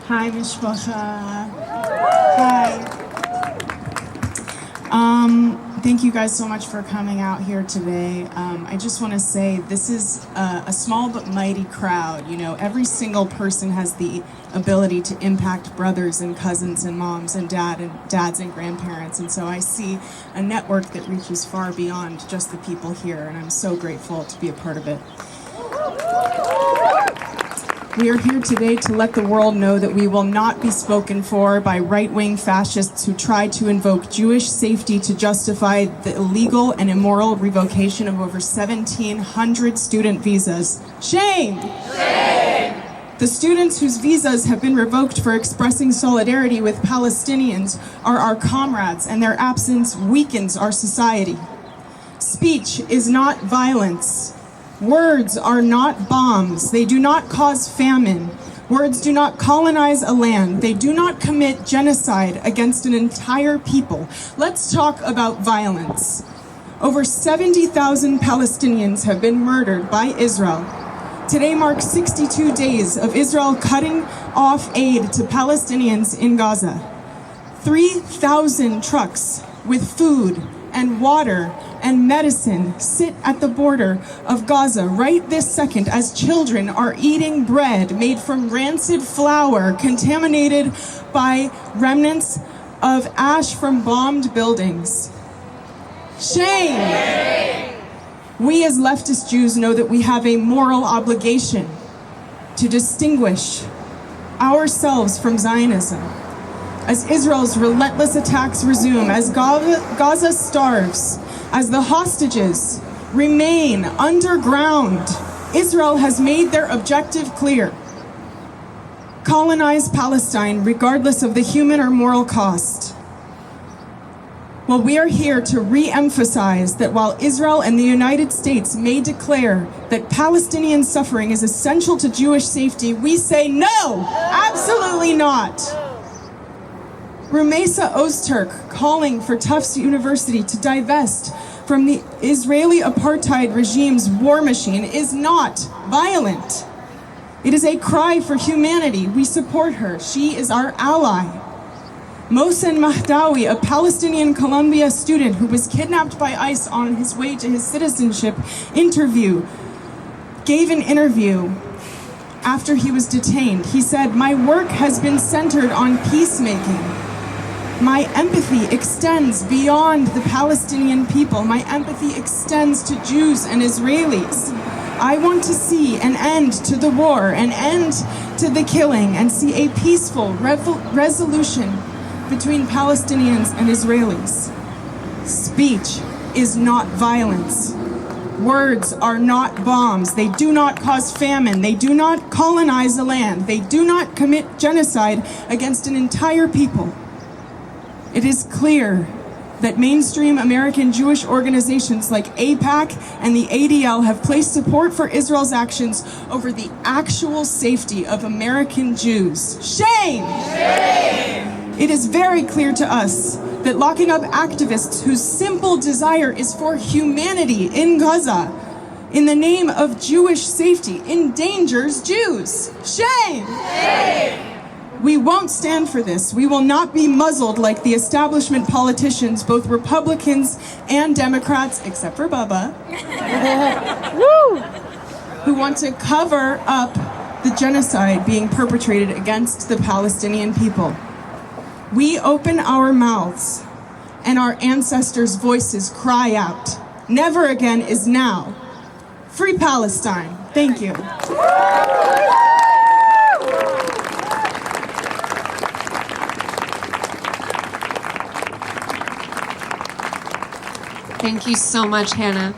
Hi, Mishpacha. Hi. Thank you guys so much for coming out here today. I just want to say this is a small but mighty crowd. You know, every single person has the ability to impact brothers and cousins and moms and dads and grandparents. And so I see a network that reaches far beyond just the people here, and I'm so grateful to be a part of it. We are here today to let the world know that we will not be spoken for by right-wing fascists who try to invoke Jewish safety to justify the illegal and immoral revocation of over 1,700 student visas. Shame! Shame! The students whose visas have been revoked for expressing solidarity with Palestinians are our comrades, and their absence weakens our society. Speech is not violence. Words are not bombs. They do not cause famine. Words do not colonize a land. They do not commit genocide against an entire people. Let's talk about violence. Over 70,000 Palestinians have been murdered by Israel. Today marks 62 days of Israel cutting off aid to Palestinians in Gaza. 3,000 trucks with food and water and medicine sit at the border of Gaza right this second as children are eating bread made from rancid flour contaminated by remnants of ash from bombed buildings. Shame! We as leftist Jews know that we have a moral obligation to distinguish ourselves from Zionism. As Israel's relentless attacks resume, as Gaza starves, as the hostages remain underground, Israel has made their objective clear. Colonize Palestine regardless of the human or moral cost. Well, we are here to re-emphasize that while Israel and the United States may declare that Palestinian suffering is essential to Jewish safety, we say no, absolutely not. Rumeysa Ozturk calling for Tufts University to divest from the Israeli apartheid regime's war machine is not violent. It is a cry for humanity. We support her. She is our ally. Mohsen Mahdawi, a Palestinian Columbia student who was kidnapped by ICE on his way to his citizenship interview, gave an interview after he was detained. He said, "My work has been centered on peacemaking. My empathy extends beyond the Palestinian people. My empathy extends to Jews and Israelis. I want to see an end to the war, an end to the killing, and see a peaceful resolution between Palestinians and Israelis. Speech is not violence. Words are not bombs. They do not cause famine. They do not colonize a land. They do not commit genocide against an entire people. It is clear that mainstream American Jewish organizations like AIPAC and the ADL have placed support for Israel's actions over the actual safety of American Jews. Shame! Shame! It is very clear to us that locking up activists whose simple desire is for humanity in Gaza in the name of Jewish safety endangers Jews. Shame! Shame! We won't stand for this. We will not be muzzled like the establishment politicians, both Republicans and Democrats, except for Bubba, who want to cover up the genocide being perpetrated against the Palestinian people. We open our mouths and our ancestors' voices cry out. Never again is now. Free Palestine. Thank you. Thank you so much, Hannah.